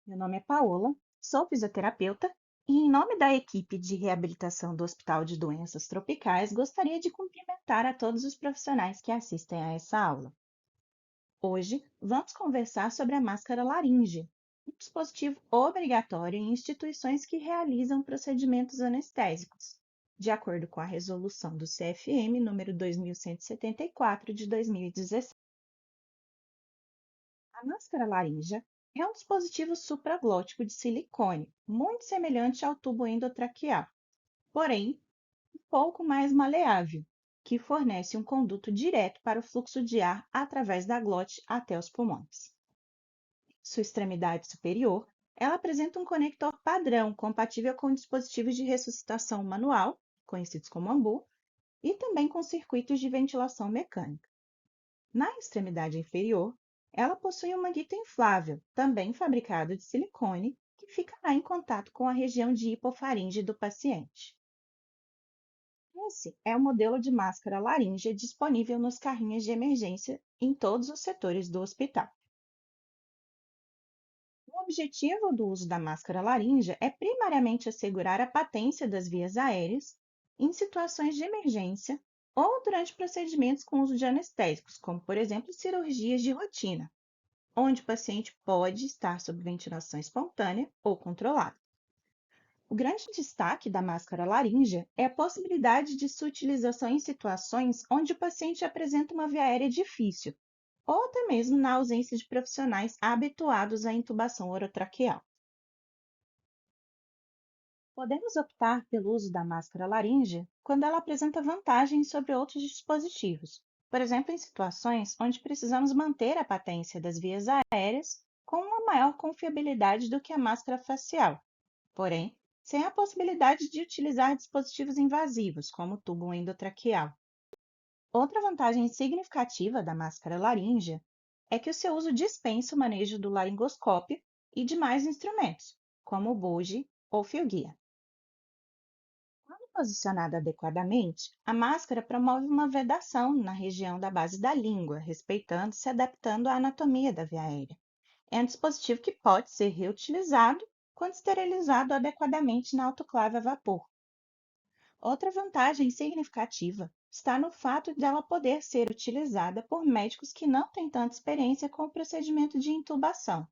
Meu nome é Paola, sou fisioterapeuta e, em nome da equipe de reabilitação do Hospital de Doenças Tropicais, gostaria de cumprimentar a todos os profissionais que assistem a essa aula. Hoje, vamos conversar sobre a máscara laríngea, um dispositivo obrigatório em instituições que realizam procedimentos anestésicos, de acordo com a resolução do CFM número 2174 de 2017. A máscara laríngea é um dispositivo supraglótico de silicone, muito semelhante ao tubo endotraqueal, porém um pouco mais maleável, que fornece um conduto direto para o fluxo de ar através da glote até os pulmões. Sua extremidade superior, ela apresenta um conector padrão compatível com dispositivos de ressuscitação manual, conhecidos como AMBU, e também com circuitos de ventilação mecânica. Na extremidade inferior, ela possui uma guita inflável, também fabricada de silicone, que ficará em contato com a região de hipofaringe do paciente. Esse é o modelo de máscara laríngea disponível nos carrinhos de emergência em todos os setores do hospital. O objetivo do uso da máscara laríngea é primariamente assegurar a patência das vias aéreas em situações de emergência ou durante procedimentos com uso de anestésicos, como, por exemplo, cirurgias de rotina, onde o paciente pode estar sob ventilação espontânea ou controlada. O grande destaque da máscara laríngea é a possibilidade de sua utilização em situações onde o paciente apresenta uma via aérea difícil, ou até mesmo na ausência de profissionais habituados à intubação orotraqueal. Podemos optar pelo uso da máscara laríngea quando ela apresenta vantagens sobre outros dispositivos, por exemplo, em situações onde precisamos manter a patência das vias aéreas com uma maior confiabilidade do que a máscara facial, porém, sem a possibilidade de utilizar dispositivos invasivos, como o tubo endotraqueal. Outra vantagem significativa da máscara laríngea é que o seu uso dispensa o manejo do laringoscópio e de mais instrumentos, como o bugie ou fio-guia. Quando posicionada adequadamente, a máscara promove uma vedação na região da base da língua, respeitando-se e adaptando à anatomia da via aérea. É um dispositivo que pode ser reutilizado quando esterilizado adequadamente na autoclave a vapor. Outra vantagem significativa está no fato de ela poder ser utilizada por médicos que não têm tanta experiência com o procedimento de intubação,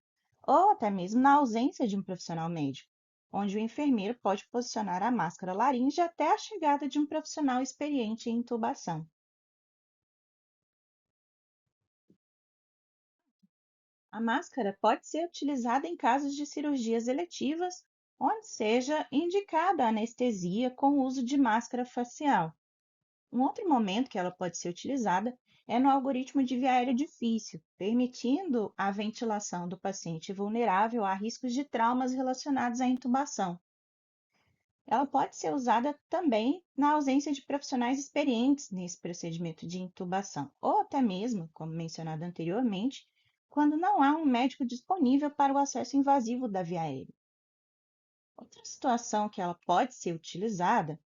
ou até mesmo na ausência de um profissional médico, onde o enfermeiro pode posicionar a máscara laríngea até a chegada de um profissional experiente em intubação. A máscara pode ser utilizada em casos de cirurgias eletivas, onde seja indicada a anestesia com o uso de máscara facial. Um outro momento que ela pode ser utilizada é no algoritmo de via aérea difícil, permitindo a ventilação do paciente vulnerável a riscos de traumas relacionados à intubação. Ela pode ser usada também na ausência de profissionais experientes nesse procedimento de intubação, ou até mesmo, como mencionado anteriormente, quando não há um médico disponível para o acesso invasivo da via aérea. Outra situação que ela pode ser utilizada,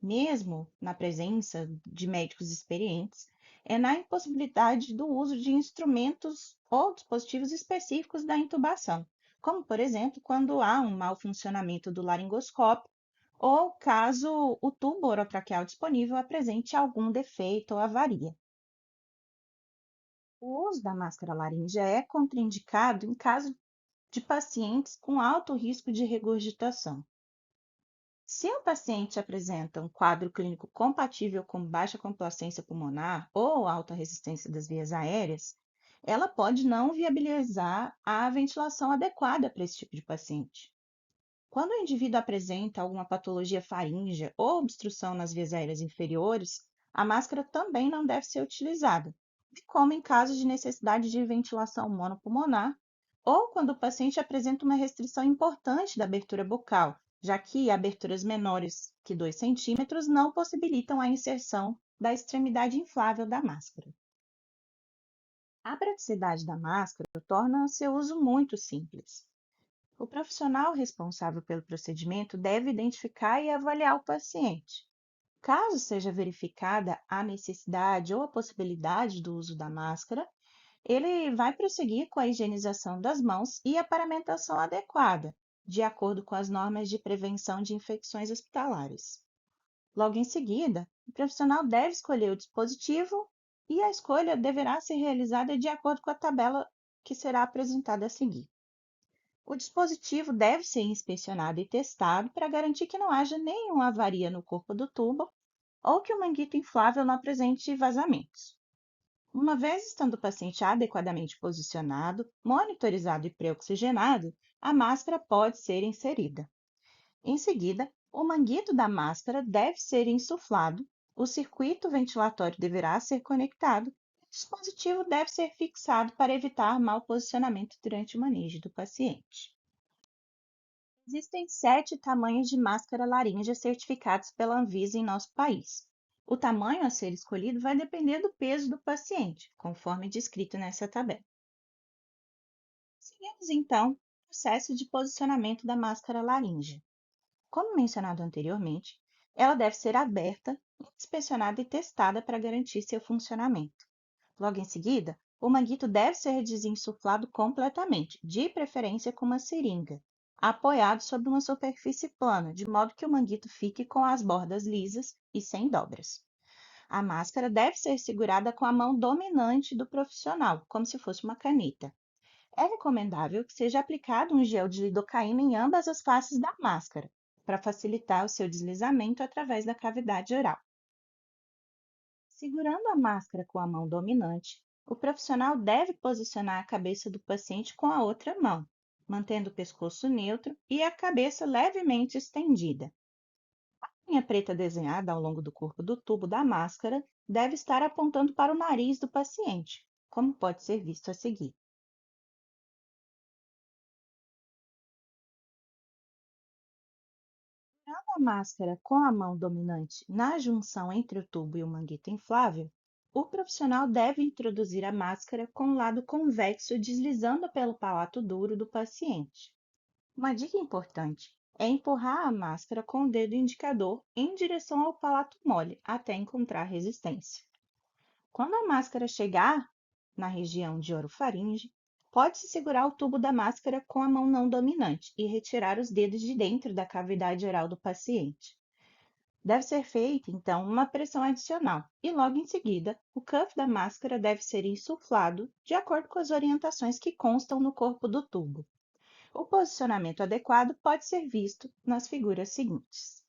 mesmo na presença de médicos experientes, é na impossibilidade do uso de instrumentos ou dispositivos específicos da intubação, como, por exemplo, quando há um mau funcionamento do laringoscópio ou caso o tubo orotraqueal disponível apresente algum defeito ou avaria. O uso da máscara laríngea é contraindicado em caso de pacientes com alto risco de regurgitação. Se o paciente apresenta um quadro clínico compatível com baixa complacência pulmonar ou alta resistência das vias aéreas, ela pode não viabilizar a ventilação adequada para esse tipo de paciente. Quando o indivíduo apresenta alguma patologia faríngea ou obstrução nas vias aéreas inferiores, a máscara também não deve ser utilizada, como em casos de necessidade de ventilação monopulmonar ou quando o paciente apresenta uma restrição importante da abertura bucal, já que aberturas menores que 2 centímetros não possibilitam a inserção da extremidade inflável da máscara. A praticidade da máscara torna seu uso muito simples. O profissional responsável pelo procedimento deve identificar e avaliar o paciente. Caso seja verificada a necessidade ou a possibilidade do uso da máscara, Ele vai prosseguir com a higienização das mãos e a paramentação adequada, de acordo com as normas de prevenção de infecções hospitalares. Logo em seguida, o profissional deve escolher o dispositivo e a escolha deverá ser realizada de acordo com a tabela que será apresentada a seguir. O dispositivo deve ser inspecionado e testado para garantir que não haja nenhuma avaria no corpo do tubo ou que o manguito inflável não apresente vazamentos. Uma vez estando o paciente adequadamente posicionado, monitorizado e pré-oxigenado, a máscara pode ser inserida. Em seguida, o manguito da máscara deve ser insuflado, o circuito ventilatório deverá ser conectado, e o dispositivo deve ser fixado para evitar mau posicionamento durante o manejo do paciente. Existem 7 tamanhos de máscara laríngea certificados pela Anvisa em nosso país. O tamanho a ser escolhido vai depender do peso do paciente, conforme descrito nessa tabela. Seguimos então o processo de posicionamento da máscara laríngea. Como mencionado anteriormente, ela deve ser aberta, inspecionada e testada para garantir seu funcionamento. Logo em seguida, o manguito deve ser desinsuflado completamente, de preferência com uma seringa, apoiado sobre uma superfície plana, de modo que o manguito fique com as bordas lisas e sem dobras. A máscara deve ser segurada com a mão dominante do profissional, como se fosse uma caneta. É recomendável que seja aplicado um gel de lidocaína em ambas as faces da máscara, para facilitar o seu deslizamento através da cavidade oral. Segurando a máscara com a mão dominante, o profissional deve posicionar a cabeça do paciente com a outra mão, mantendo o pescoço neutro e a cabeça levemente estendida. A linha preta desenhada ao longo do corpo do tubo da máscara deve estar apontando para o nariz do paciente, como pode ser visto a seguir. A máscara com a mão dominante na junção entre o tubo e o manguito inflável, o profissional deve introduzir a máscara com o lado convexo deslizando pelo palato duro do paciente. Uma dica importante é empurrar a máscara com o dedo indicador em direção ao palato mole até encontrar resistência. Quando a máscara chegar na região de orofaringe, pode-se segurar o tubo da máscara com a mão não dominante e retirar os dedos de dentro da cavidade oral do paciente. Deve ser feita, então, uma pressão adicional e, logo em seguida, o cuff da máscara deve ser insuflado de acordo com as orientações que constam no corpo do tubo. O posicionamento adequado pode ser visto nas figuras seguintes.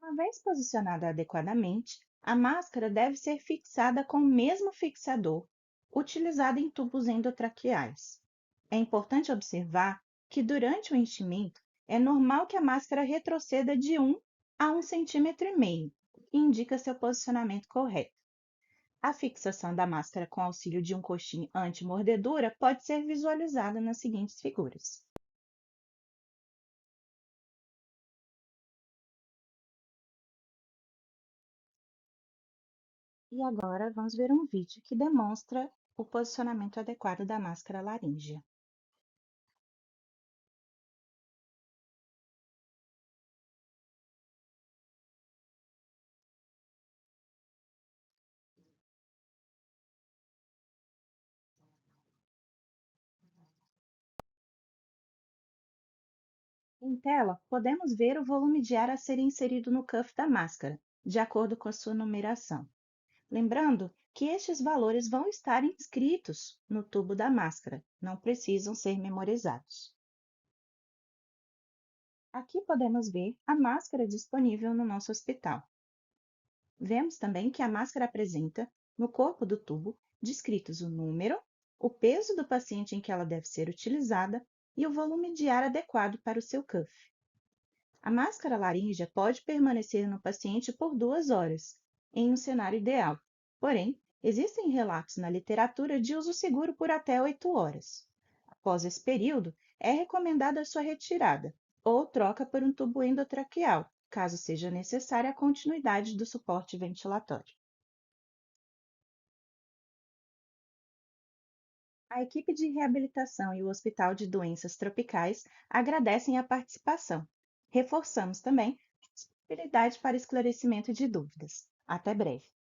Uma vez posicionada adequadamente, a máscara deve ser fixada com o mesmo fixador utilizado em tubos endotraqueais. É importante observar que durante o enchimento é normal que a máscara retroceda de 1 a 1,5 cm, o que indica seu posicionamento correto. A fixação da máscara com auxílio de um coxim anti-mordedura pode ser visualizada nas seguintes figuras. E agora vamos ver um vídeo que demonstra o posicionamento adequado da máscara laríngea. Em tela, podemos ver o volume de ar a ser inserido no cuff da máscara, de acordo com a sua numeração. Lembrando que estes valores vão estar inscritos no tubo da máscara, não precisam ser memorizados. Aqui podemos ver a máscara disponível no nosso hospital. Vemos também que a máscara apresenta, no corpo do tubo, descritos o número, o peso do paciente em que ela deve ser utilizada e o volume de ar adequado para o seu cuff. A máscara laríngea pode permanecer no paciente por 2 horas, em um cenário ideal. Porém, existem relatos na literatura de uso seguro por até 8 horas. Após esse período, é recomendada a sua retirada ou troca por um tubo endotraqueal, caso seja necessária a continuidade do suporte ventilatório. A equipe de reabilitação e o Hospital de Doenças Tropicais agradecem a participação. Reforçamos também a disponibilidade para esclarecimento de dúvidas. Até breve!